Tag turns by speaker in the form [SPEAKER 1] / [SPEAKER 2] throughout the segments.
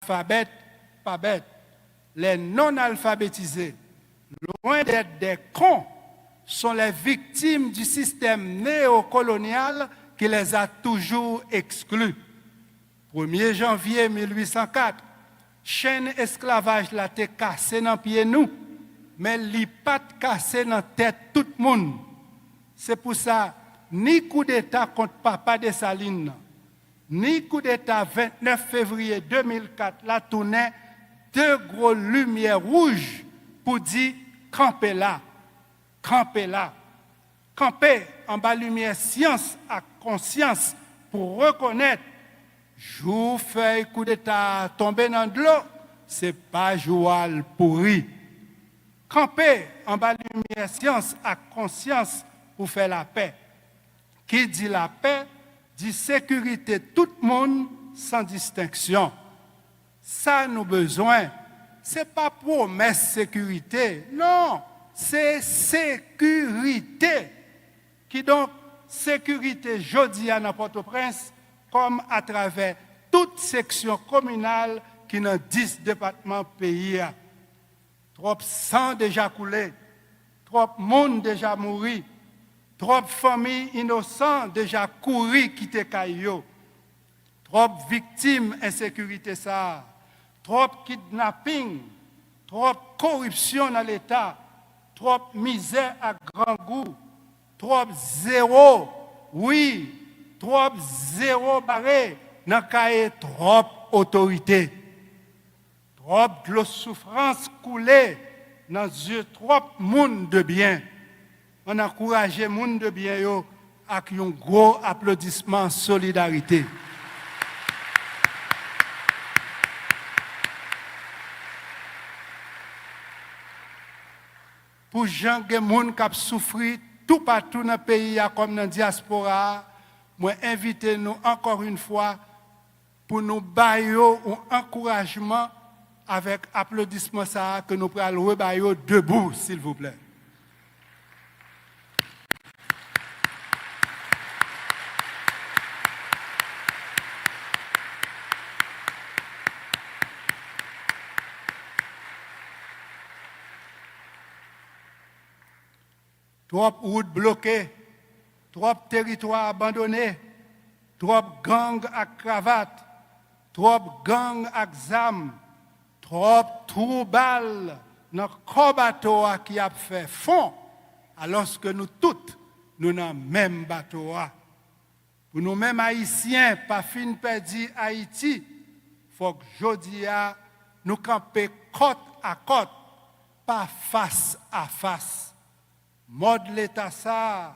[SPEAKER 1] analphabètes, pas bêtes, les non-alphabétisés, loin d'être des cons, sont les victimes du système néocolonial qui les a toujours exclus. 1er janvier 1804, chaîne esclavage la te cassé dans pied nous, mais li pas cassé dans tête tout le monde. C'est pour ça, ni coup d'État contre Papa Dessalines, ni coup d'État 29 février 2004, la tournée, deux gros lumières rouges pour dire campez là, campez là. Camper en bas lumière science à conscience pour reconnaître jour feuille coup d'état tomber dans de l'eau, c'est pas joual pourri. Camper en bas lumière science à conscience pour faire la paix. Qui dit la paix dit sécurité tout le monde sans distinction. Ça nous besoin, c'est pas promesse sécurité, non, c'est sécurité. Qui donc sécurité jeudi à Port-au-Prince comme à travers toute section communale qui dans 10 départements pays. Trop sang déjà coulé, trop monde déjà mouru, trop familles innocentes déjà couru quitter Caillou, trop victimes insécurité ça, trop kidnapping, trop corruption dans l'État, trop misère à grand goût. Trop zéro, oui, trop zéro barré, dans cahier trop autorité. Trop de souffrance coulée dans les yeux trop monde de bien. On encourage les monde de bien yo avec un gros applaudissement solidarité. Pour gens qui ont souffert tout partout dans le pays comme dans la diaspora, moi invitez nous encore une fois pour nous bailler un encouragement avec applaudissement ça que nous pourrons rebailler debout, s'il vous plaît. Trop routes bloquées, trop territoires abandonnés, trop gangs à cravate, trop gangs à zam, trop troubles dans le bateau qui a fait fond, alors que nous toutes, nous dans le même bateau. Pour nous-mêmes haïtiens, pas fin perdu Haïti, il faut que jodi nous camper côte à côte, pas face à face. Mode l'État ça,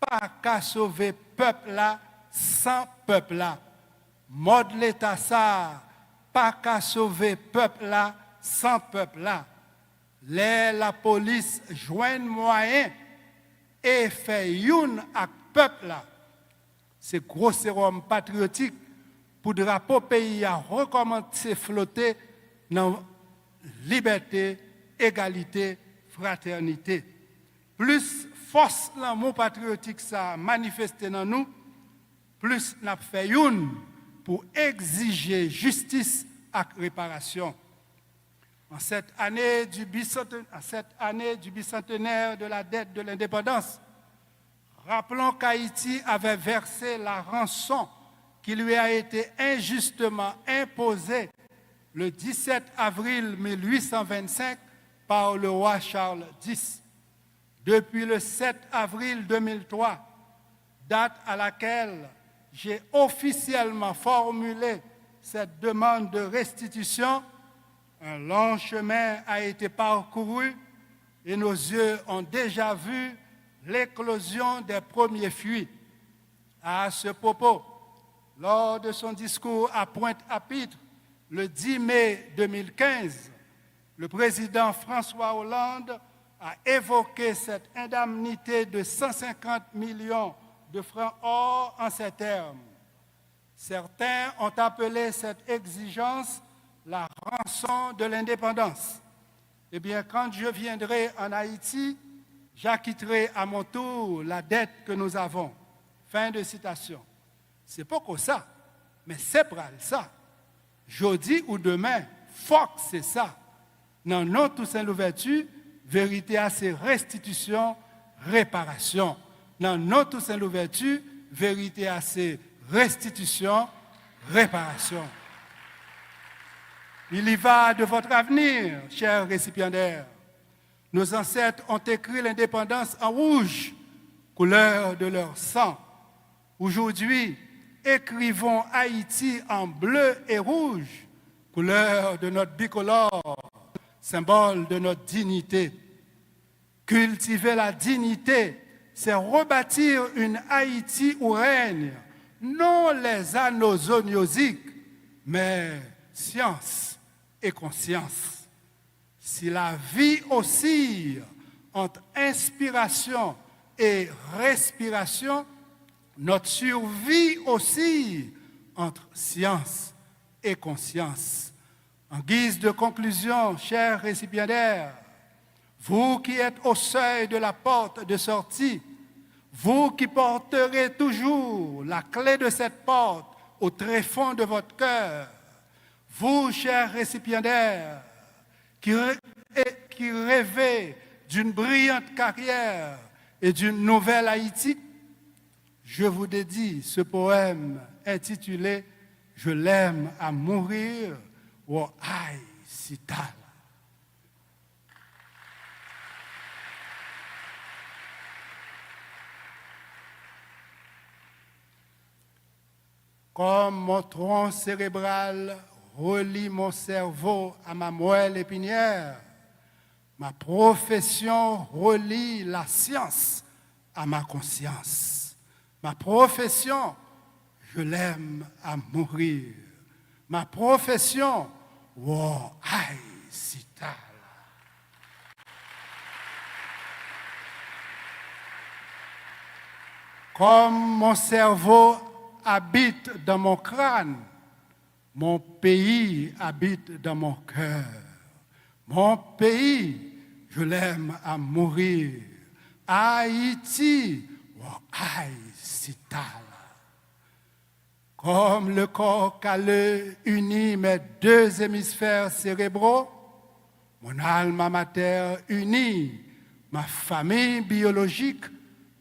[SPEAKER 1] pas qu'à sauver peuple là sans peuple là. Mode l'État ça, pas qu'à sauver peuple là sans peuple là. La police joint moyen et fait une avec peuple là. C'est gros sérum patriotique pour drapeau pays à recommencer flotter dans liberté, égalité, fraternité. Plus force l'amour patriotique ça manifesté dans nous, plus nous fait une pour exiger justice et réparation. En cette année du bicentenaire de la dette de l'indépendance, rappelons qu'Haïti avait versé la rançon qui lui a été injustement imposée le 17 avril 1825 par le roi Charles X. Depuis le 7 avril 2003, date à laquelle j'ai officiellement formulé cette demande de restitution, un long chemin a été parcouru et nos yeux ont déjà vu l'éclosion des premiers fruits. À ce propos, lors de son discours à Pointe-à-Pitre, le 10 mai 2015, le président François Hollande a évoqué cette indemnité de 150 millions de francs or en ces termes. Certains ont appelé cette exigence la rançon de l'indépendance. Eh bien, quand je viendrai en Haïti, j'acquitterai à mon tour la dette que nous avons. Fin de citation. C'est pas que ça, mais c'est pour ça. jeudi ou demain, faut que c'est ça. Dans non Toussaint l'ouverture, vérité à c'est restitution, réparation. Dans non Toussaint l'ouverture, vérité à c'est restitution, réparation. Il y va de votre avenir, chers récipiendaires. Nos ancêtres ont écrit l'indépendance en rouge, couleur de leur sang. Aujourd'hui, écrivons Haïti en bleu et rouge, couleur de notre bicolore, symbole de notre dignité. Cultiver la dignité, c'est rebâtir une Haïti où règne non les anneaux zoniosiques, mais science et conscience. Si la vie oscille entre inspiration et respiration, notre survie oscille entre science et conscience. En guise de conclusion, chers récipiendaires, vous qui êtes au seuil de la porte de sortie, vous qui porterez toujours la clé de cette porte au tréfonds de votre cœur, vous, chers récipiendaires, qui rêvez d'une brillante carrière et d'une nouvelle Haïti, je vous dédie ce poème intitulé « Je l'aime à mourir » ou « Aïe, Sital ». Comme mon tronc cérébral relie mon cerveau à ma moelle épinière, ma profession relie la science à ma conscience. Ma profession, je l'aime à mourir. Ma profession, wow, aïe, Sital. Comme mon cerveau habite dans mon crâne, mon pays habite dans mon cœur. Mon pays, je l'aime à mourir. Haïti, wow, aïe, Sital. Comme le corps calleux unit mes deux hémisphères cérébraux, mon alma mater unit ma famille biologique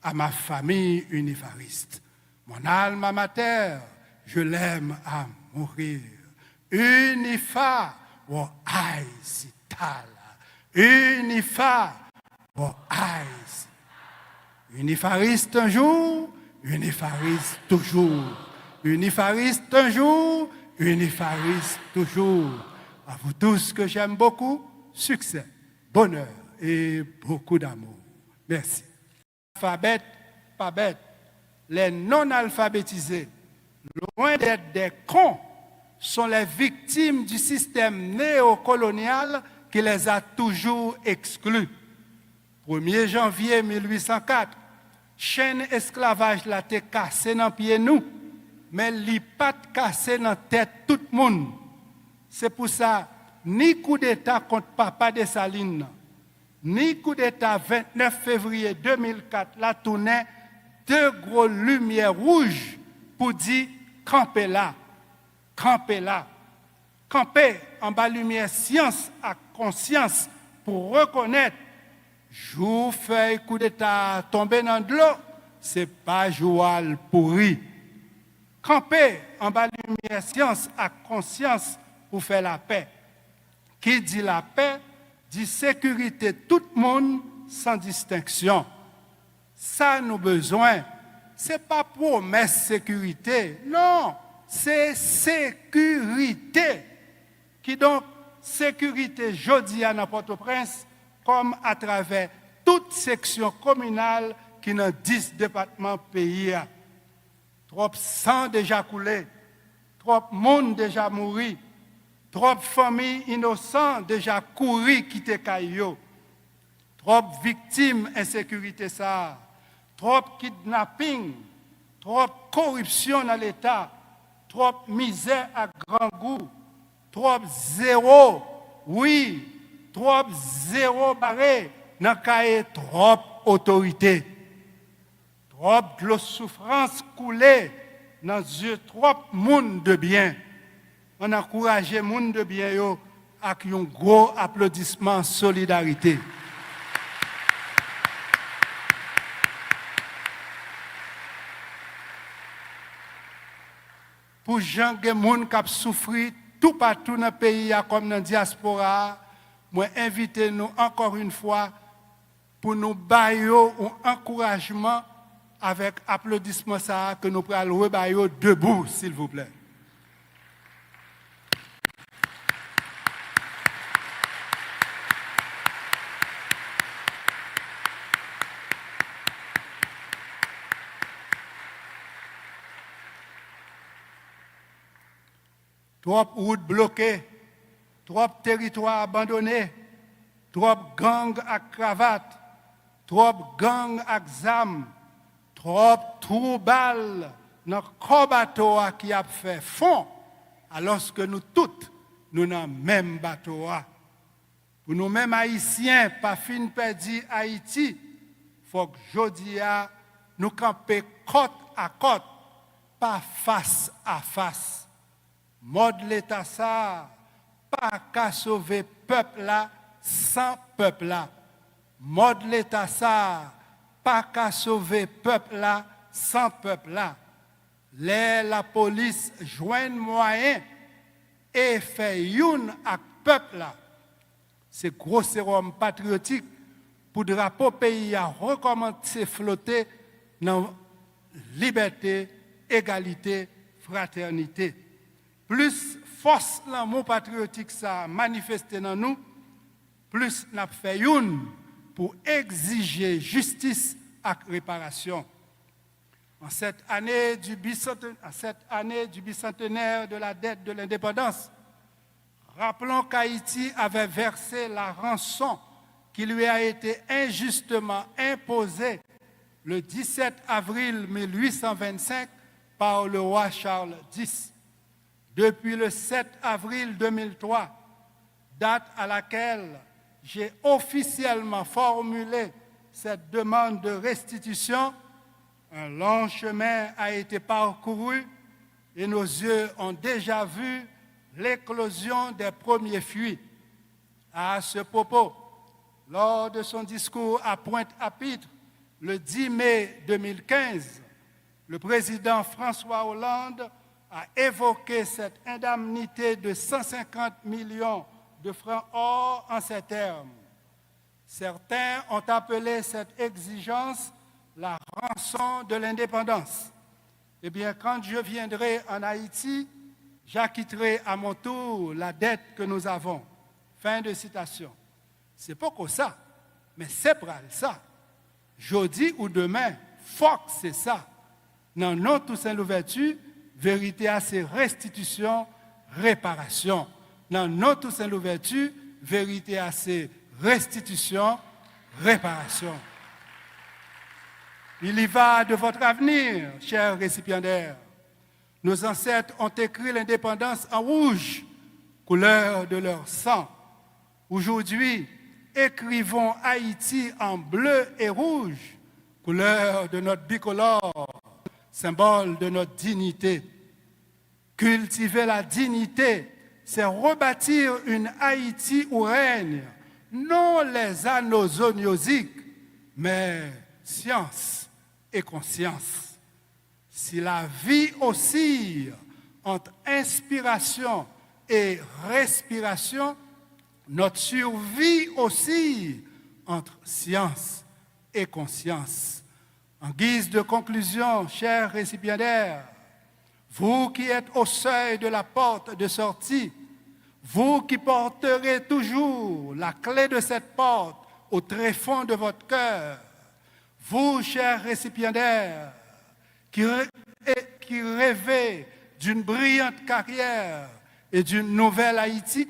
[SPEAKER 1] à ma famille univariste. Mon alma mater, je l'aime à mourir. Unifa, wo aïe, Sital. Unifa, wo aïe. Unifariste un jour, unifariste toujours. Unifariste un jour, unifariste toujours. À vous tous que j'aime beaucoup, succès, bonheur et beaucoup d'amour. Merci. Alphabet, pas bête, les non-alphabétisés, loin d'être des cons, sont les victimes du système néocolonial qui les a toujours exclus. 1er janvier 1804, chaîne esclavage la te cassé dans pied nous, mais li pas cassé dans tête tout le monde. C'est pour ça, ni coup d'État contre Papa Dessalines, ni coup d'État 29 février 2004, la tournée deux gros lumières rouges pour dire campez là, campez là, campez en bas lumière science à conscience pour reconnaître jour feuille coup d'État tomber dans de l'eau, c'est pas joual pourri. Camper en bas lumière science à conscience pour faire la paix. Qui dit la paix, dit sécurité tout le monde sans distinction. Ça nous besoin, c'est pas promesse sécurité, non, c'est sécurité. Qui donc sécurité jodi à Port-au-Prince comme à travers toute section communale qui dans 10 départements pays. Trop sang déjà coulé, trop monde déjà mouru, trop familles innocentes déjà couru quitter Caillou, trop victimes insécurité ça, trop kidnapping, trop corruption dans l'État, trop misère à grand goût, trop zéro, oui, trop zéro barré, dans cahier trop autorité. Trop de souffrance coulée dans yeux trop monde de bien. on encourage les gens de bien yo avec un gros applaudissement solidarité. Pour les gens qui ont souffert tout partout dans le pays comme dans la diaspora, moi invite nous encore une fois pour nous bailler un encouragement avec applaudissement ça que nous pourrons rebailler debout, s'il vous plaît. Trop routes bloquées, trop territoires abandonnés, trop gangs à cravate, trop gangs à zam, trop troubles dans le bateau qui a fait fond, alors que nous toutes, nous dans le même bateau. Pour nous-mêmes Haïtiens, pas fin perdu Haïti, il faut que aujourd'hui nous camper côte à côte, pas face à face. Mode l'État ça, pas qu'à sauver peuple là sans peuple là. Mode l'État ça, pas qu'à sauver peuple là sans peuple là. La police joigne moyen et fait une avec peuple là. C'est gros sérum patriotique pour le drapeau pays à recommencer flotter dans liberté, égalité, fraternité. Plus force l'amour patriotique ça manifesté dans nous, plus nous fait une pour exiger justice et réparation. En cette année du bicentenaire de la dette de l'indépendance, rappelons qu'Haïti avait versé la rançon qui lui a été injustement imposée le 17 avril 1825 par le roi Charles X. Depuis le 7 avril 2003, date à laquelle j'ai officiellement formulé cette demande de restitution, un long chemin a été parcouru et nos yeux ont déjà vu l'éclosion des premiers fruits. À ce propos, lors de son discours à Pointe-à-Pitre le 10 mai 2015, le président François Hollande a évoqué cette indemnité de 150 millions de francs or en ces termes. Certains ont appelé cette exigence la rançon de l'indépendance. Eh bien, quand je viendrai en Haïti, j'acquitterai à mon tour la dette que nous avons. Fin de citation. C'est pas que ça, mais c'est pour ça. Jeudi ou demain, faut que c'est ça. Non, non, Toussaint Louverture, vérité à ses restitutions, réparation. Non, non, Toussaint Louverture, vérité à ses restitutions, réparation. Il y va de votre avenir, chers récipiendaires. Nos ancêtres ont écrit l'indépendance en rouge, couleur de leur sang. Aujourd'hui, écrivons Haïti en bleu et rouge, couleur de notre bicolore, symbole de notre dignité. Cultiver la dignité, c'est rebâtir une Haïti où règne non les anneaux zoniosiques, mais science et conscience. Si la vie oscille entre inspiration et respiration, notre survie oscille entre science et conscience. En guise de conclusion, chers récipiendaires, vous qui êtes au seuil de la porte de sortie, vous qui porterez toujours la clé de cette porte au tréfonds de votre cœur, vous, chers récipiendaires, qui rêvez d'une brillante carrière et d'une nouvelle Haïti,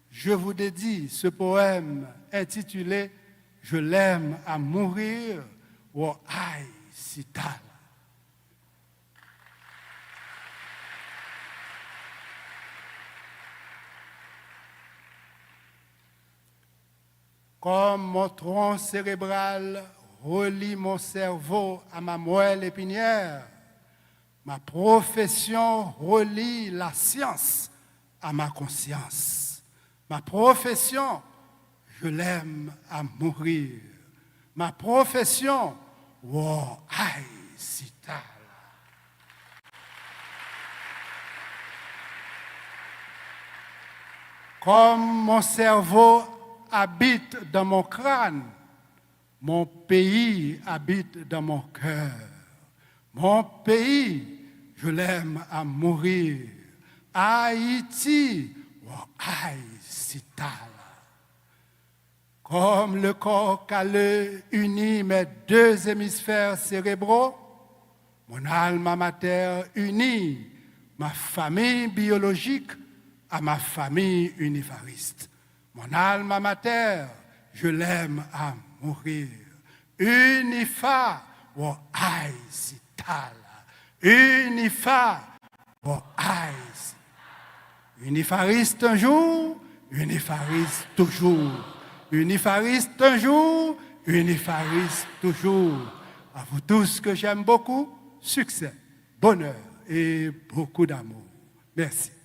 [SPEAKER 1] je vous dédie ce poème intitulé « Je l'aime à mourir » ou « Aïe, Cital ». Comme mon tronc cérébral relie mon cerveau à ma moelle épinière, Ma profession relie la science à ma conscience. Ma profession, je l'aime à mourir. Ma profession, wow, aïe, si tard. Comme mon cerveau habite dans mon crâne, mon pays habite dans mon cœur. Mon pays, je l'aime à mourir. Haïti, wow, aïe, si tard. Comme le corps calleux unit mes deux hémisphères cérébraux, mon alma mater unit ma famille biologique à ma famille univariste. Mon alma mater, je l'aime à mourir. Unifa, wo aïe si tala. Unifa, wo aïe si. Unifariste un jour, unifariste toujours. Unifariste un jour, unifariste toujours. À vous tous que j'aime beaucoup, succès, bonheur et beaucoup d'amour. Merci.